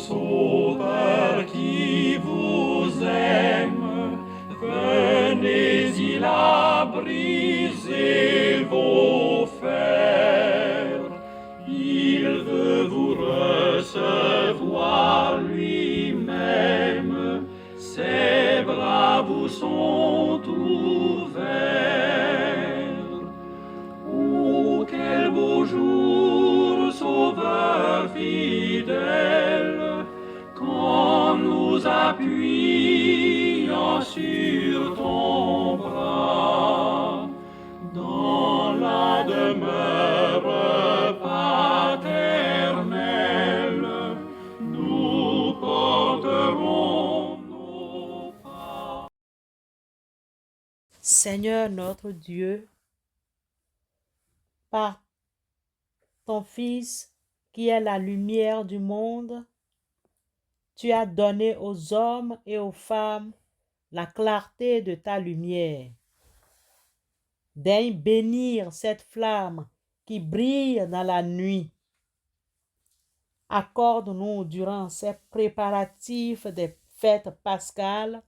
Sauveur qui vous aime, venez-y là briser vos fers. Il veut vous recevoir lui-même, ses bras vous sont ouverts. Oh, quel beau jour, Sauveur fidèle, quand nous appuyons sur ton bras, dans la demeure paternelle, nous porterons nos pas. Seigneur notre Dieu, par ton Fils qui est la lumière du monde, tu as donné aux hommes et aux femmes la clarté de ta lumière. Daigne bénir cette flamme qui brille dans la nuit. Accorde-nous durant ces préparatifs des fêtes pascales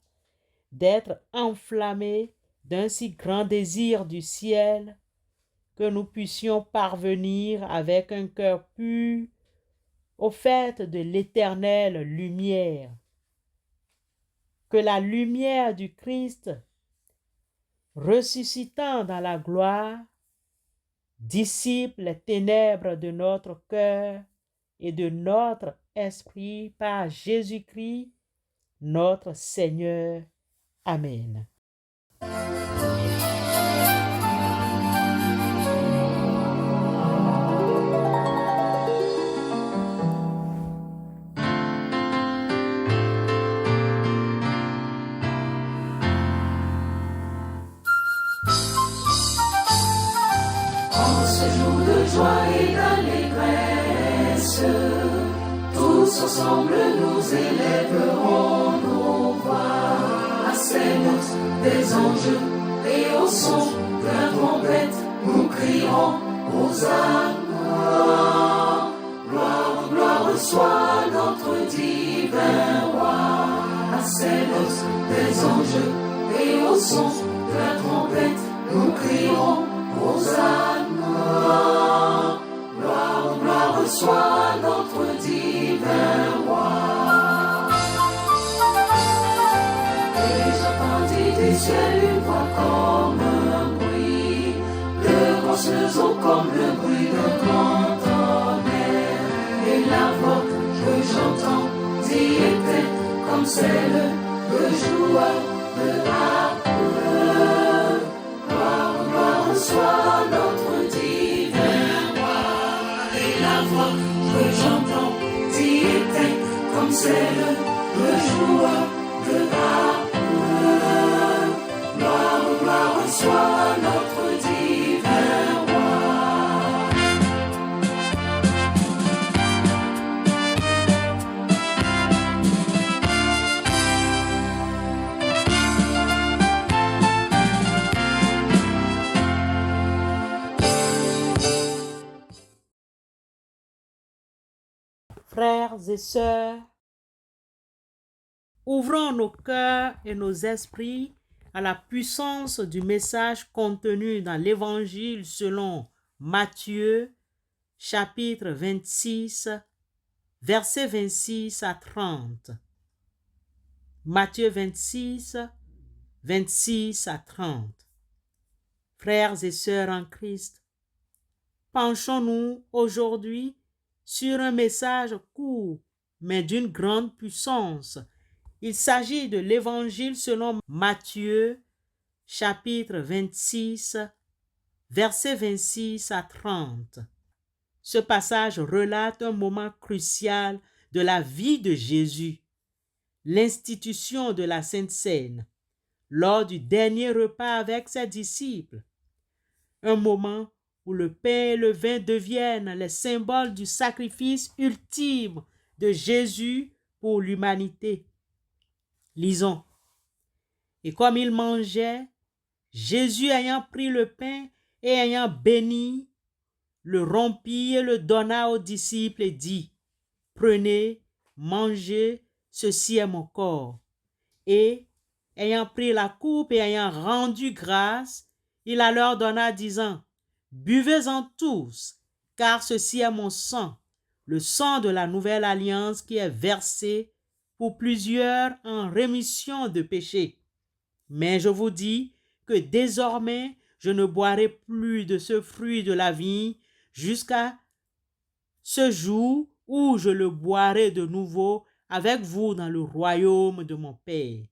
d'être enflammés d'un si grand désir du ciel que nous puissions parvenir avec un cœur pur aux fêtes de l'éternelle lumière. Que la lumière du Christ, ressuscitant dans la gloire, dissipe les ténèbres de notre cœur et de notre esprit par Jésus-Christ, notre Seigneur. Amen. En ce jour de joie et d'allégresse, tous ensemble nous élèverons nos voix à ces notes des anges et au son de la trompette, nous crierons Hosanna. Gloire, gloire soit notre divin roi. À ces notes des anges et au son de la trompette, nous crierons Hosanna. Gloire, gloire soit notre divin roi. Et j'entendis du ciel une voix comme un bruit de grosses eaux, comme le bruit d'un grand tonnerre. Et la voix que j'entendis était comme celle de joueur de harpe. Gloire, gloire soit notre divin roi. Et la voix que j'entendis était comme celle de joueur de harpe. Gloire, gloire soit notre divin roi. Frères et sœurs, ouvrons nos cœurs et nos esprits à la puissance du message contenu dans l'Évangile selon Matthieu, chapitre 26, versets 26 à 30. Matthieu 26, 26 à 30. Frères et sœurs en Christ, penchons-nous aujourd'hui sur un message court, mais d'une grande puissance. Il s'agit de l'Évangile selon Matthieu, chapitre 26, versets 26 à 30. Ce passage relate un moment crucial de la vie de Jésus, l'institution de la Sainte Seine, lors du dernier repas avec ses disciples. Un moment où le pain et le vin deviennent les symboles du sacrifice ultime de Jésus pour l'humanité. Lisons. Et comme il mangeait, Jésus ayant pris le pain et ayant béni, le rompit et le donna aux disciples et dit, « Prenez mangez, ceci est mon corps. Et, ayant pris la coupe et ayant rendu grâce, il la leur donna, disant, buvez-en tous, car ceci est mon sang, le sang de la nouvelle alliance qui est versé pour plusieurs en rémission de péchés. Mais je vous dis que désormais, je ne boirai plus de ce fruit de la vigne jusqu'à ce jour où je le boirai de nouveau avec vous dans le royaume de mon Père.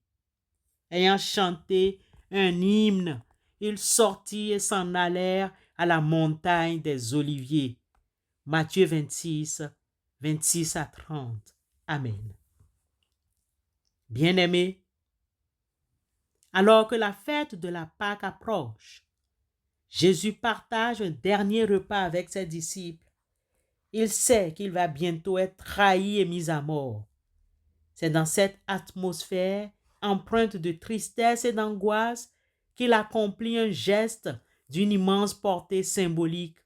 Ayant chanté un hymne, ils sortirent et s'en allèrent à la montagne des Oliviers. Matthieu 26, 26 à 30. Amen. Bien-aimés, alors que la fête de la Pâque approche, Jésus partage un dernier repas avec ses disciples. Il sait qu'il va bientôt être trahi et mis à mort. C'est dans cette atmosphère empreinte de tristesse et d'angoisse qu'il accomplit un geste d'une immense portée symbolique.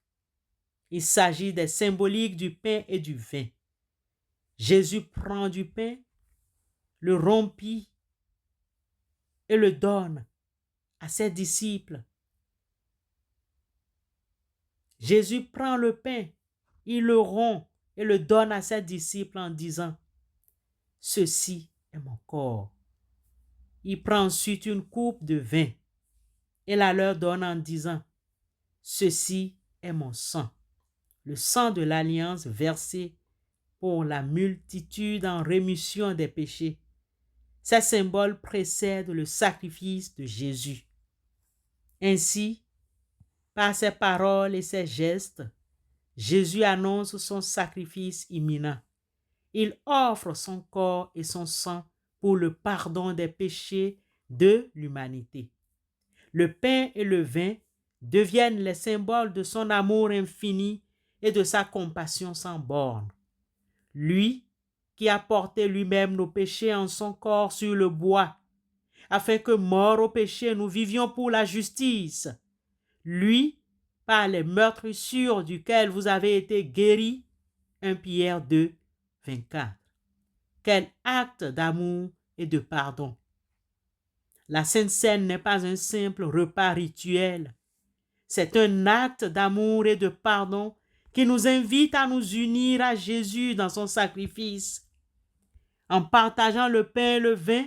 Il s'agit des symboliques du pain et du vin. Jésus prend du pain, le rompit et le donne à ses disciples. Jésus prend le pain, il le rompt et le donne à ses disciples en disant, « Ceci est mon corps. » Il prend ensuite une coupe de vin et la leur donne en disant, « Ceci est mon sang, le sang de l'alliance versé pour la multitude en rémission des péchés. » Ces symboles précèdent le sacrifice de Jésus. Ainsi, par ses paroles et ses gestes, Jésus annonce son sacrifice imminent. Il offre son corps et son sang pour le pardon des péchés de l'humanité. Le pain et le vin deviennent les symboles de son amour infini et de sa compassion sans borne. Lui, qui a porté lui-même nos péchés en son corps sur le bois, afin que, morts au péché, nous vivions pour la justice. Lui, par les meurtrissures duquel vous avez été guéris. 1 Pierre 2, 24. Quel acte d'amour et de pardon! La Sainte Seine n'est pas un simple repas rituel. C'est un acte d'amour et de pardon qui nous invite à nous unir à Jésus dans son sacrifice. En partageant le pain et le vin,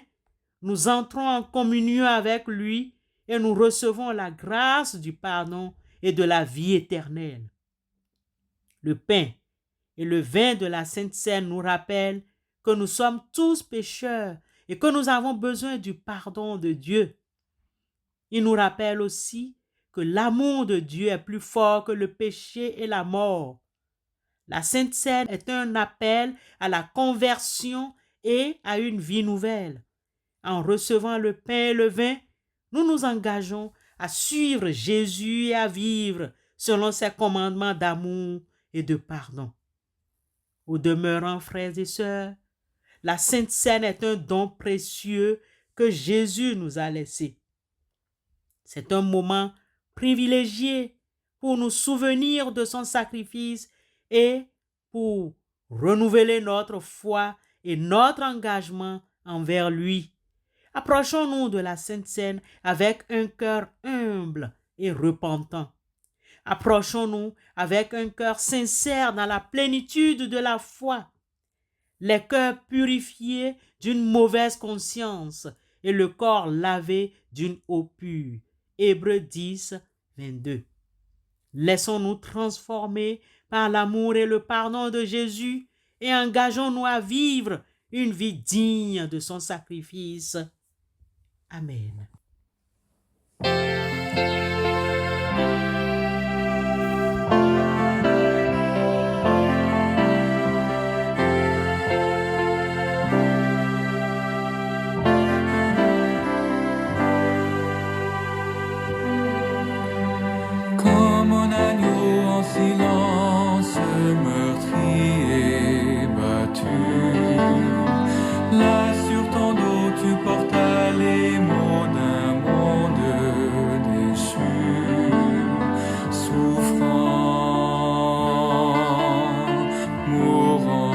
nous entrons en communion avec lui et nous recevons la grâce du pardon et de la vie éternelle. Le pain et le vin de la Sainte Seine nous rappellent que nous sommes tous pécheurs et que nous avons besoin du pardon de Dieu. Il nous rappelle aussi que l'amour de Dieu est plus fort que le péché et la mort. La Sainte Seine est un appel à la conversion et à une vie nouvelle. En recevant le pain et le vin, nous nous engageons à suivre Jésus et à vivre selon ses commandements d'amour et de pardon. Au demeurant, frères et sœurs, la Sainte Seine est un don précieux que Jésus nous a laissé. C'est un moment privilégié pour nous souvenir de son sacrifice et pour renouveler notre foi et notre engagement envers lui. Approchons-nous de la Sainte Seine avec un cœur humble et repentant. Approchons-nous avec un cœur sincère dans la plénitude de la foi, les cœurs purifiés d'une mauvaise conscience et le corps lavé d'une eau pure. Hébreux 10, 22. Laissons-nous transformer par l'amour et le pardon de Jésus et engageons-nous à vivre une vie digne de son sacrifice. Amen. Comme un agneau en silence, meurtri et battu, là sur ton dos tu portas les maux d'un monde déchu, souffrant, mourant.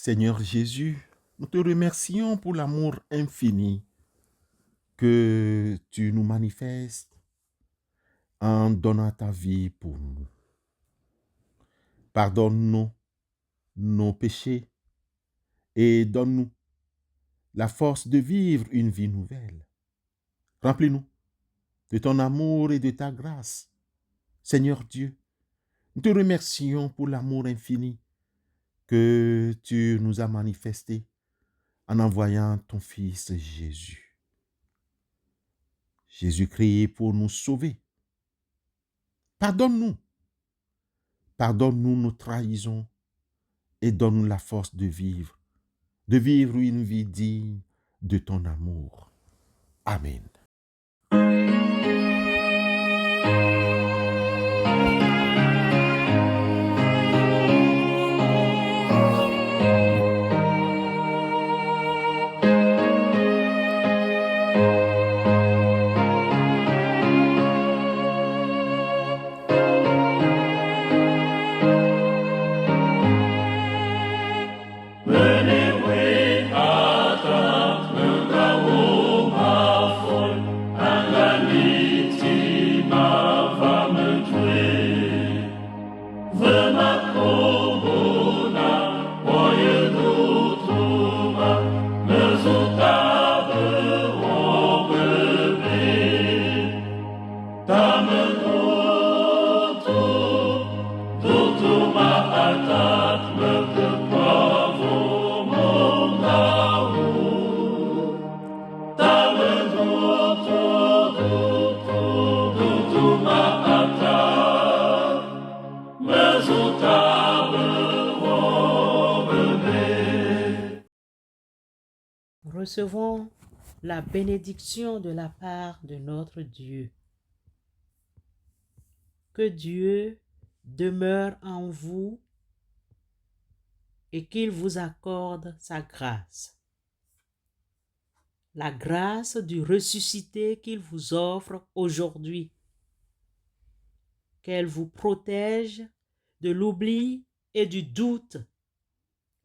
Seigneur Jésus, nous te remercions pour l'amour infini que tu nous manifestes en donnant ta vie pour nous. Pardonne-nous nos péchés et donne-nous la force de vivre une vie nouvelle. Remplis-nous de ton amour et de ta grâce. Seigneur Dieu, nous te remercions pour l'amour infini que tu nous as manifesté en envoyant ton Fils Jésus. Jésus-Christ pour nous sauver. Pardonne-nous. Pardonne-nous nos trahisons et donne-nous la force de vivre une vie digne de ton amour. Amen. Recevons la bénédiction de la part de notre Dieu. Que Dieu demeure en vous et qu'il vous accorde sa grâce. La grâce du ressuscité qu'il vous offre aujourd'hui. Qu'elle vous protège de l'oubli et du doute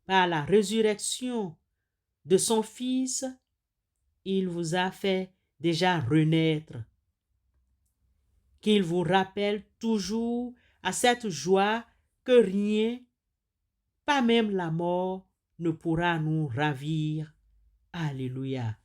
par la résurrection de son Fils. Il vous a fait déjà renaître. Qu'il vous rappelle toujours à cette joie que rien, pas même la mort, ne pourra nous ravir. Alléluia.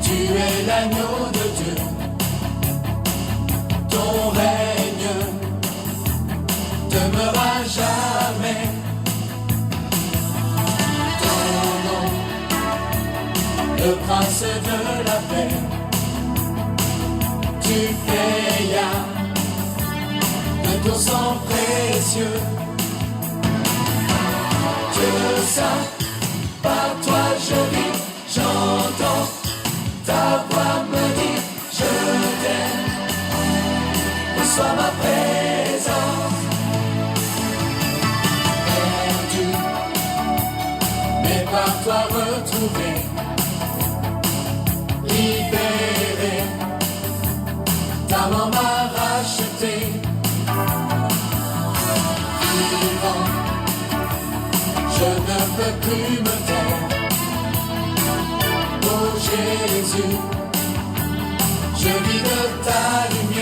Tu es l'agneau de Dieu, ton règne demeure à jamais. Ton nom, le prince de la paix, tu payas de ton sang précieux. Dieu saint, par toi je vis, j'entends ta voix me dit, je t'aime, reçois ma présence. Perdu, mais par toi retrouvé, libéré, ta main m'a racheté. Vivant, je ne peux plus me taire. Oh Jésus, je vis de ta lumière.